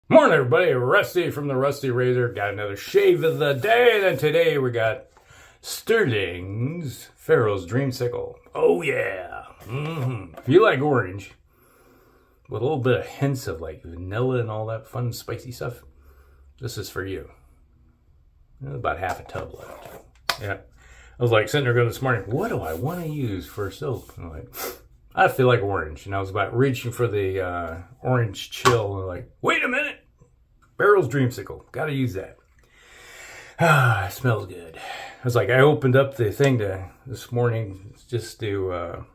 Morning, everybody. Rusty from the Rusty Razor. Got another shave of the day. And today we got Stirling Pharaoh's Dreamsicle. Oh, yeah. If you like orange, with a little bit of hints of like vanilla and all that fun, spicy stuff, this is for you. There's about half a tub left. Yeah. I was like sitting there going this morning, what do I want to use for soap? I'm like, I feel like orange. And I was about reaching for the orange chill. And I'm like, wait a minute. Pharaoh's Dreamsicle. Got to use that. Ah, it smells good. I was like, I opened up the thing this morning just to,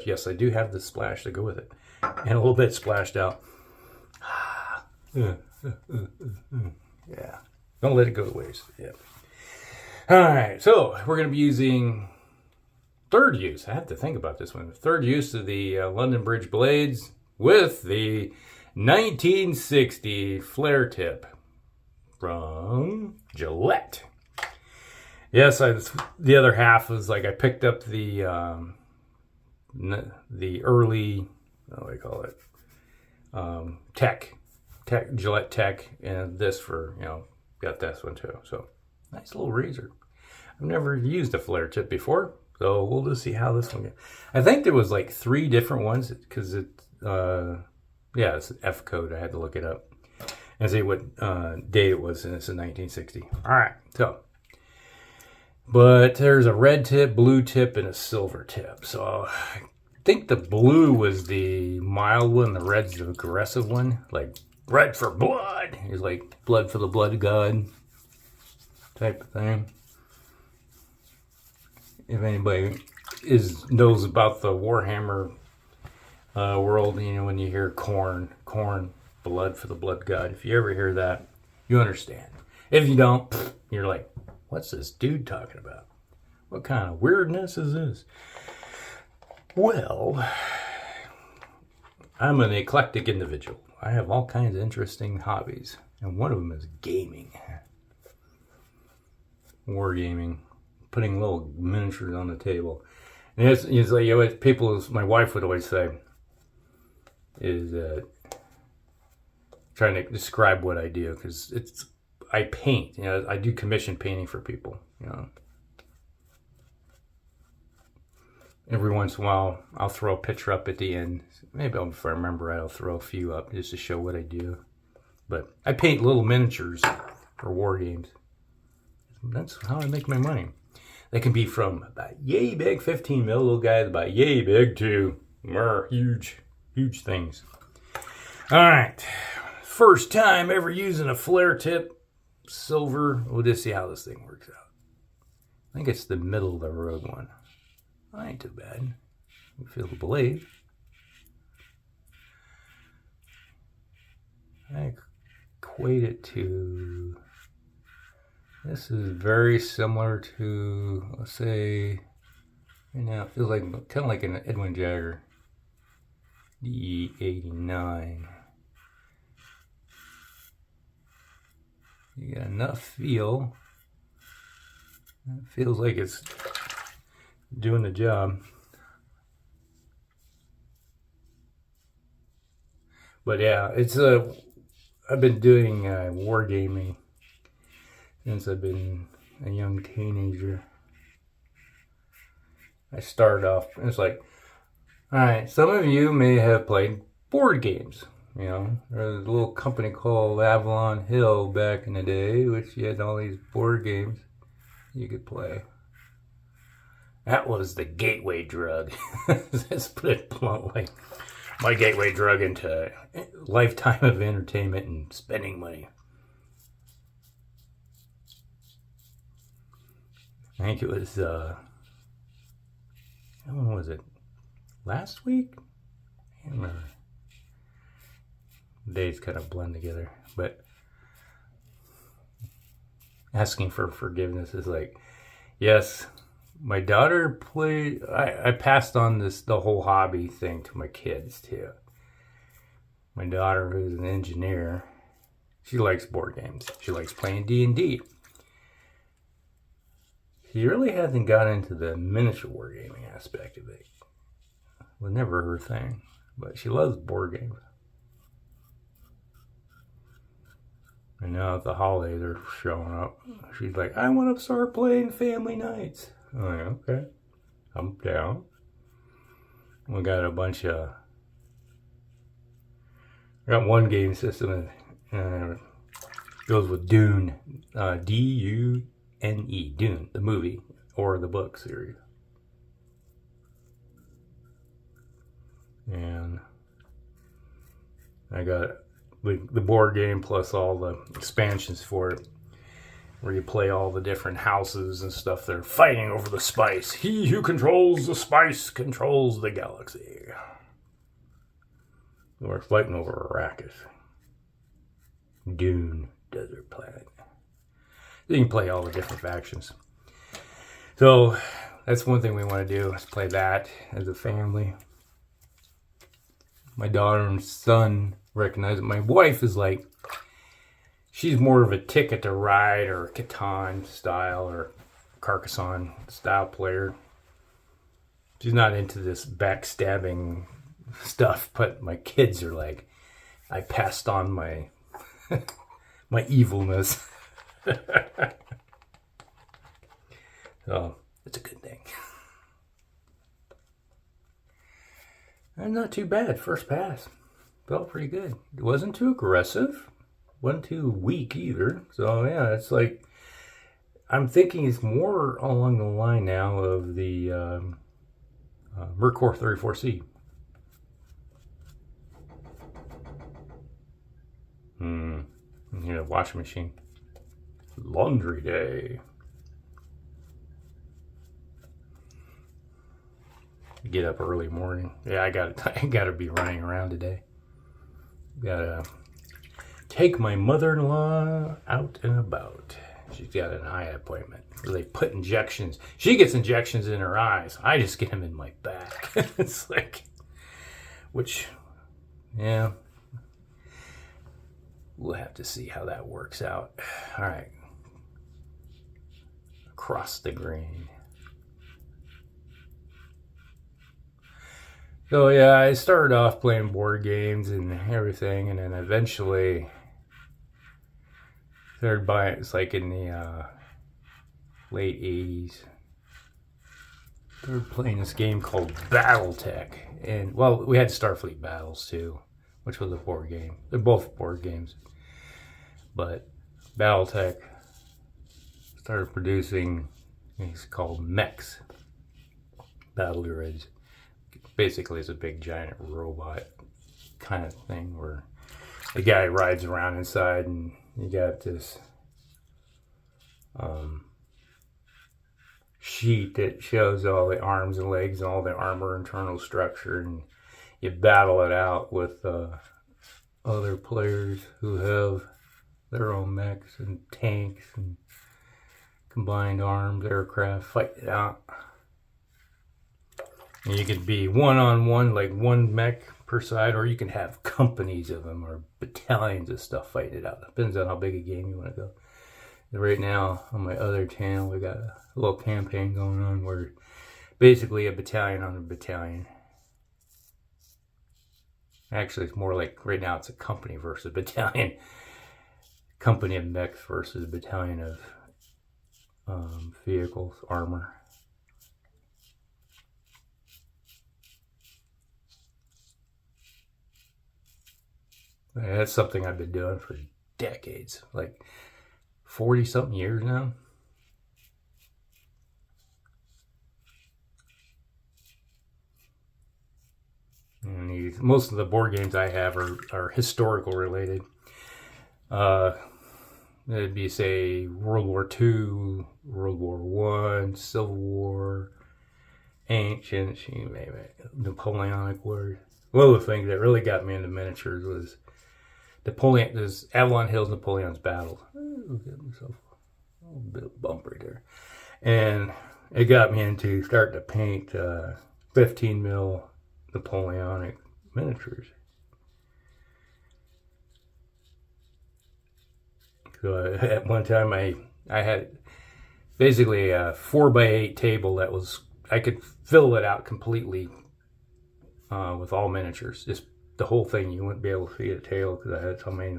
yes, I do have the splash to go with it. And a little bit splashed out. Yeah. Don't let it go to waste. Yeah. All right. So we're going to be using third use. I have to think about this one. Third use of the London Bridge blades with the 1960 flare tip from Gillette. Yes, the other half was like I picked up the early, what do I call it? Tech Gillette Tech, and this for, got this one too. So nice little razor. I've never used a flare tip before, so we'll just see how this one goes. I think there was like 3 different ones because it's an F code. I had to look it up and see what day it was, and it's in 1960. All right, so. But there's a red tip, blue tip, and a silver tip. So I think the blue was the mild one, the red's the aggressive one. Like, red for blood. It's like blood for the blood god type of thing. If anybody knows about the Warhammer world, when you hear corn, blood for the blood god. If you ever hear that, you understand. If you don't, you're like, what's this dude talking about? What kind of weirdness is this? Well, I'm an eclectic individual. I have all kinds of interesting hobbies, and one of them is gaming. Wargaming, putting little miniatures on the table. And it's like, my wife would always say, is trying to describe what I do, because I paint. I do commission painting for people. Every once in a while, I'll throw a picture up at the end. Maybe if I remember right, I'll throw a few up just to show what I do. But I paint little miniatures for war games. That's how I make my money. They can be from about yay big 15 mil little guys, about yay big to huge things. All right, first time ever using a flare tip, silver. We'll just see how this thing works out. I think it's the middle of the road one. That ain't too bad. We feel the blade. I equate it to, this is very similar to, let's say, right now it feels like kind of like an Edwin Jagger D89. You got enough feel. It feels like it's doing the job. But yeah, I've been doing wargaming since I've been a young teenager. I started off, it's like, alright, some of you may have played board games. There's a little company called Avalon Hill back in the day, which you had all these board games you could play. That was the gateway drug. Let's put it bluntly. My gateway drug into a lifetime of entertainment and spending money. I think it was, when was it? Last week? I can't remember. Days kind of blend together. But asking for forgiveness is like, yes, my daughter played. I passed on the whole hobby thing to my kids too. My daughter, who's an engineer, she likes board games. She likes playing D&D. She really hasn't got into the miniature wargaming aspect of it. It was never her thing, but she loves board games. And now at the holidays are showing up. She's like, I want to start playing family nights. I'm like, okay, I'm down. We got a bunch of... I got one game system and it goes with Dune. D-U-N-E. Dune, the movie or the book series. And I got the board game plus all the expansions for it, where you play all the different houses and stuff. They're fighting over the spice. He who controls the spice controls the galaxy. We're fighting over Arrakis. Dune, desert planet. You can play all the different factions. So that's one thing we want to do, is play that as a family. My daughter and son recognize it. My wife is like, she's more of a Ticket to Ride or Catan style or Carcassonne style player. She's not into this backstabbing stuff, but my kids are like, I passed on my my evilness. So it's a good thing. And not too bad. First pass. Felt pretty good. It wasn't too aggressive. Wasn't too weak either. So yeah, it's like, I'm thinking it's more along the line now of the Mercor 34C. You know, washing machine. Laundry day. Get up early morning. Yeah, I gotta be running around today. Gotta take my mother-in-law out and about. She's got an eye appointment where they put injections. She gets injections in her eyes. I just get them in my back. It's like, which, yeah, we'll have to see how that works out. All right. Across the green. So yeah, I started off playing board games and everything, and then eventually started buying. It's like in the late 80s. Started playing this game called BattleTech, and well, we had Starfleet Battles too, which was a board game. They're both board games, but BattleTech started producing things called mechs, battle droids. Basically, it's a big giant robot kind of thing where the guy rides around inside, and you got this sheet that shows all the arms and legs and all the armor, internal structure, and you battle it out with other players who have their own mechs and tanks and combined arms, aircraft, fight it out. And you could be one-on-one, like one mech per side, or you can have companies of them or battalions of stuff fighting it out. Depends on how big a game you want to go. And right now, on my other channel, we got a little campaign going on where basically a battalion on a battalion. Actually, it's more like, right now, it's a company versus a battalion. Company of mechs versus a battalion of vehicles, armor. That's something I've been doing for decades, like 40-something years now. And most of the board games I have are historical related. It'd be, say, World War II, World War I, Civil War, ancient, Napoleonic Wars. One of the things that really got me into miniatures was Napoleon. There's Avalon Hill's Napoleon's Battle. Look at myself, a little bit of bump right there, and it got me into starting to paint 15 mil Napoleonic miniatures. So at one time I had basically a 4x8 table that was, I could fill it out completely with all miniatures. Just the whole thing. You wouldn't be able to see the tail because I had so many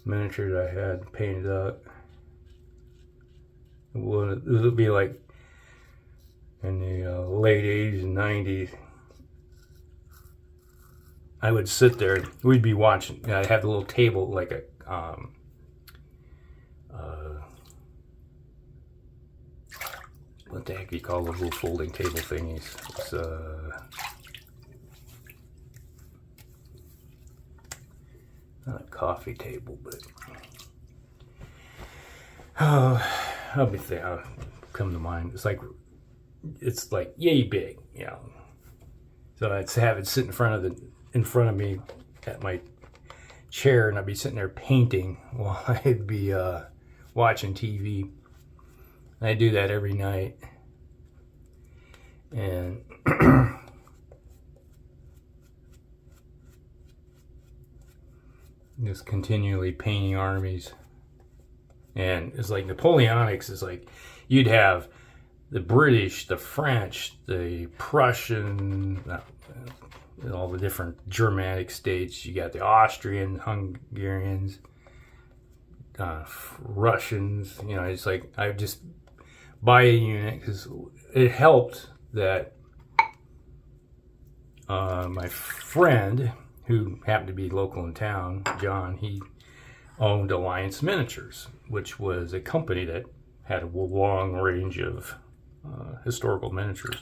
miniature that I had painted up. It would be like in the late 80s and 90s. I would sit there, we'd be watching. I'd have a little table, like a what the heck do you call those little folding table thingies? It's not a coffee table, but I'll come to mind. It's like yay big, you know. So I'd have it sit in front of me at my chair, and I'd be sitting there painting while I'd be watching TV. I do that every night, and just continually painting armies. And it's like Napoleonics is like you'd have the British, the French, the Prussian, all the different Germanic states. You got the Austrian, Hungarians, Russians. You know, it's like I just buy a unit because it helped that my friend, who happened to be local in town, John, he owned Alliance Miniatures, which was a company that had a long range of historical miniatures.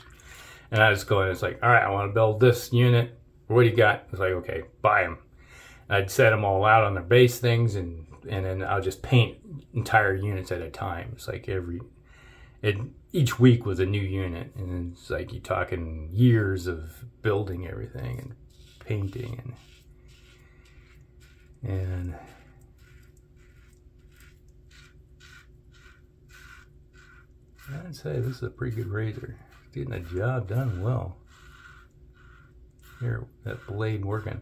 And I was going, it's like, all right, I want to build this unit. What do you got? It's like, okay, buy them. I'd set them all out on their base things, and then I'll just paint entire units at a time. It's like each week was a new unit, and it's like you're talking years of building everything and painting and I'd say this is a pretty good razor. It's getting the job done well. Here, that blade working.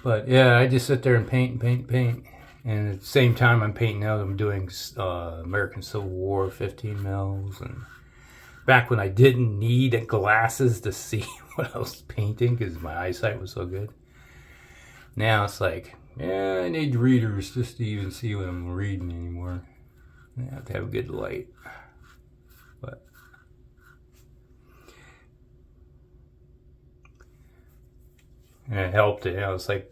But yeah, I just sit there and paint. And at the same time I'm painting out, I'm doing American Civil War 15 mils. And back when I didn't need glasses to see what I was painting because my eyesight was so good. Now it's like, yeah, I need readers just to even see what I'm reading anymore. I have to have a good light. But and it helped. You know, it's like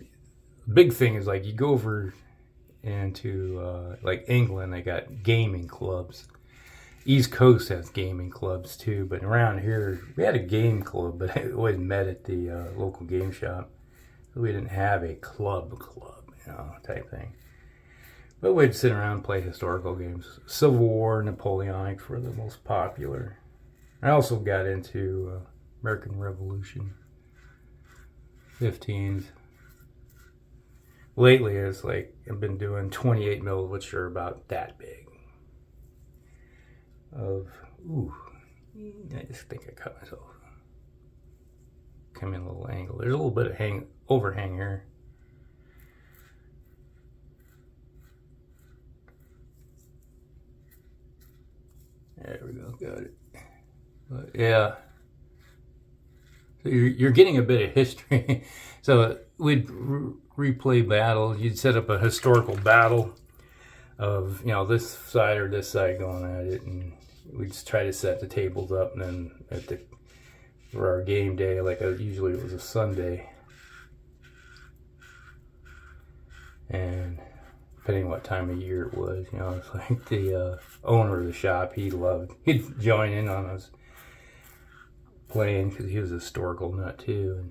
the big thing is like you go over into like England, they got gaming clubs. East Coast has gaming clubs too, but around here we had a game club, but I always met at the local game shop. So we didn't have a club, you know, type thing. But we'd sit around and play historical games. Civil War, Napoleonic were the most popular. I also got into American Revolution 15s. Lately, it's like I've been doing 28 mils, which are about that big. I just think I cut myself. Come in a little angle. There's a little bit of overhang here. There we go, got it. But yeah, so you're getting a bit of history. So we'd replay battles. You'd set up a historical battle of, you know, this side or this side going at it, and we'd just try to set the tables up. And then for our game day, like usually it was a Sunday, and depending what time of year it was, you know, it's like the owner of the shop, he'd join in on us playing because he was a historical nut too,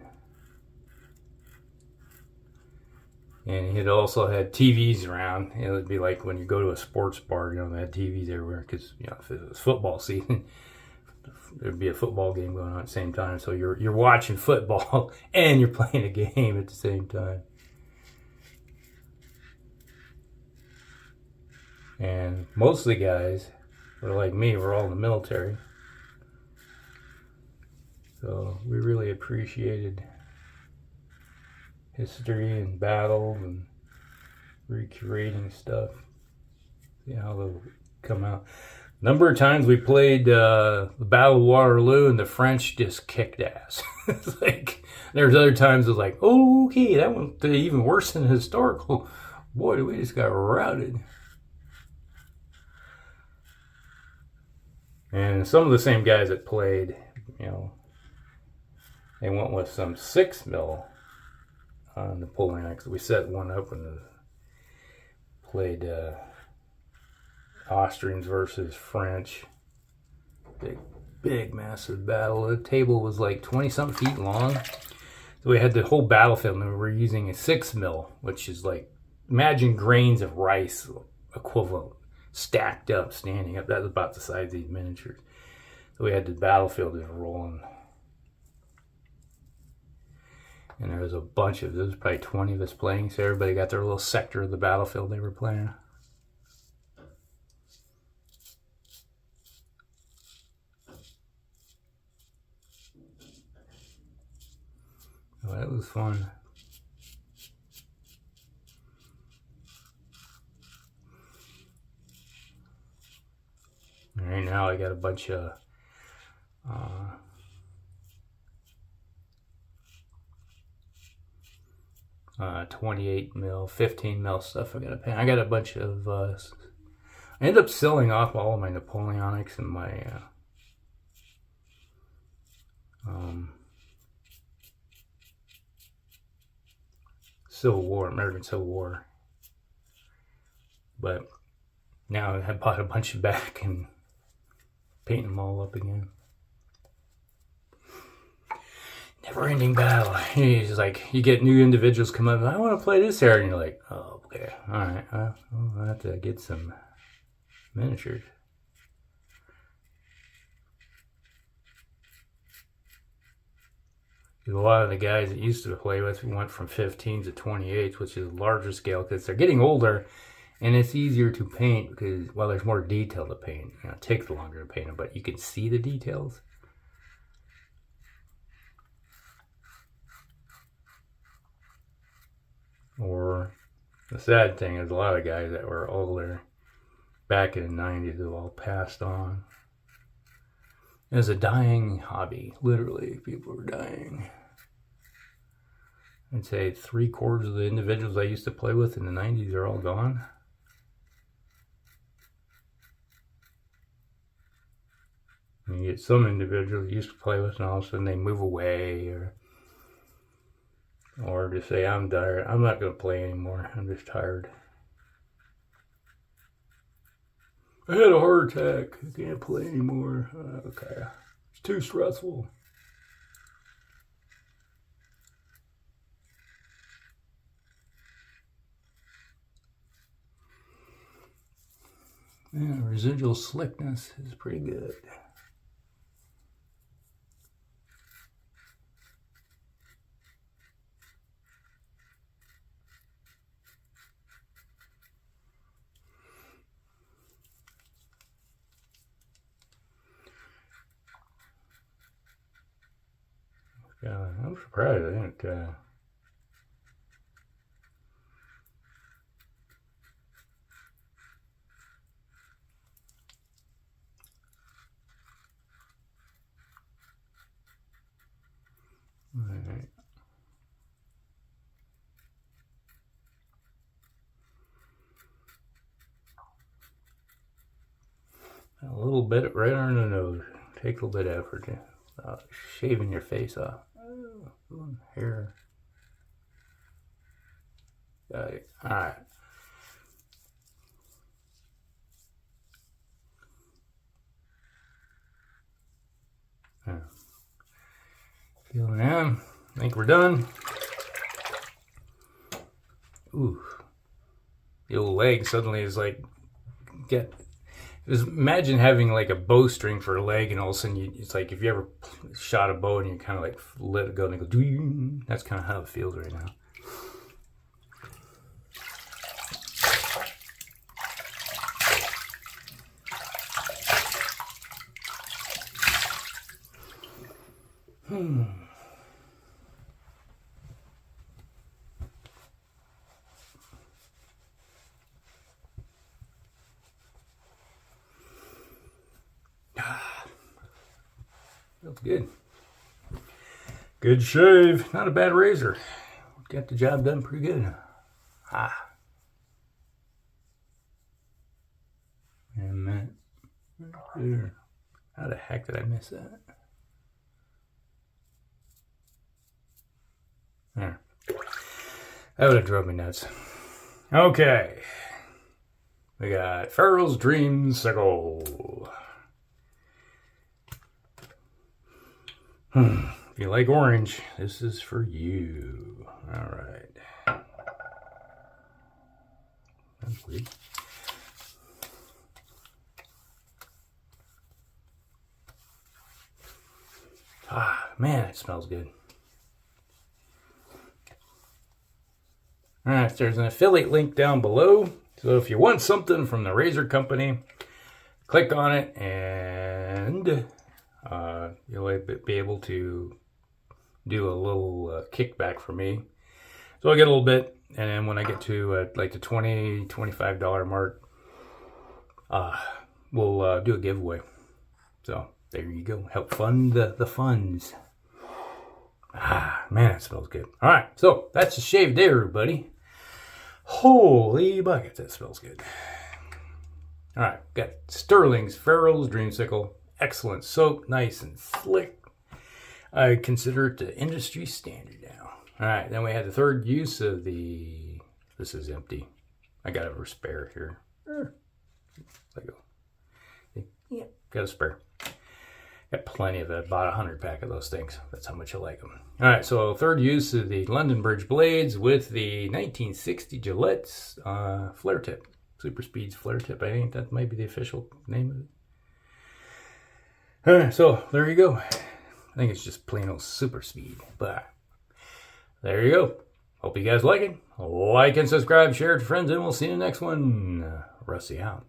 and he'd also had TVs around. It would be like when you go to a sports bar, you know, they had TVs everywhere because, you know, if it was football season, there'd be a football game going on at the same time. So you're watching football and you're playing a game at the same time. And most of the guys were like me, we're all in the military. So we really appreciated history and battles and recreating stuff. See how they'll come out. Number of times we played the Battle of Waterloo and the French just kicked ass. It's like, there's other times it's like, oh, okay, that one's even worse than historical. Boy, we just got routed. And some of the same guys that played, you know, they went with some 6mm Napoleonics. We set one up and played Austrians versus French. Big, massive battle. The table was like 20-something feet long. So we had the whole battlefield, and we were using a 6mm, which is like, imagine grains of rice equivalent, stacked up, standing up. That's about the size of these miniatures. So we had the battlefield just rolling. And there was a bunch of, there was probably 20 of us playing, so everybody got their little sector of the battlefield they were playing. So that was fun. Right now I got a bunch of 28mm, 15mm stuff I gotta paint. I got a bunch of I ended up selling off all of my Napoleonics and my Civil War, American Civil War. But now I have bought a bunch of back and painting them all up again. Never-ending battle. It's like you get new individuals come up. I want to play this area, and you're like, oh, okay, all right. I'll have to get some miniatures. A lot of the guys that used to play with, we went from 15s to 28s, which is a larger scale because they're getting older, and it's easier to paint because, well, there's more detail to paint. You know, it takes longer to paint them, but you can see the details. Or the sad thing is a lot of guys that were older back in the 90s have all passed on. It was a dying hobby. Literally, people were dying. I'd say 3/4 of the individuals I used to play with in the 90s are all gone. And you get some individuals you used to play with and all of a sudden they move away or just say, I'm tired, I'm not going to play anymore, I'm just tired. I had a heart attack, I can't play anymore. Okay, it's too stressful. Yeah, residual slickness is pretty good. I'm surprised I didn't all right. A little bit right on the nose. Take a little bit of effort to shaving your face off. Hair. Got it. All right. Feeling that. I think we're done. Ooh. The old leg suddenly is like, imagine having like a bowstring for a leg and all of a sudden it's like if you ever shot a bow and you kind of like let it go and it goes, doo-doo. That's kind of how it feels right now. Feels good. Good shave. Not a bad razor. Got the job done pretty good. And that right there. How the heck did I miss that? There. That would have drove me nuts. Okay. We got Pharaoh's Dreamsicle. If you like orange, this is for you. All right. That's weird. Ah, man, it smells good. All right, there's an affiliate link down below. So if you want something from the razor company, click on it and you'll be able to do a little kickback for me. So I'll get a little bit, and then when I get to like the $20, $25 mark, we'll do a giveaway. So there you go. Help fund the funds. Ah, man, it smells good. All right, so that's the shave day, everybody. Holy buckets, that smells good. All right, got Stirling Pharaoh's Dreamsicle. Excellent soap, nice and slick. I consider it the industry standard now. All right, then we had the third use of the, this is empty. I got a spare here. There you go. Yeah, got a spare. Got plenty of it. Bought 100 pack of those things. That's how much I like them. All right, so third use of the London Bridge blades with the 1960 Gillette's flare tip. Superspeed's flare tip. I think that might be the official name of it. All right, so there you go. I think it's just plain old Superspeed. But there you go. Hope you guys like it. Like and subscribe, share it to friends, and we'll see you in the next one. Rusty out.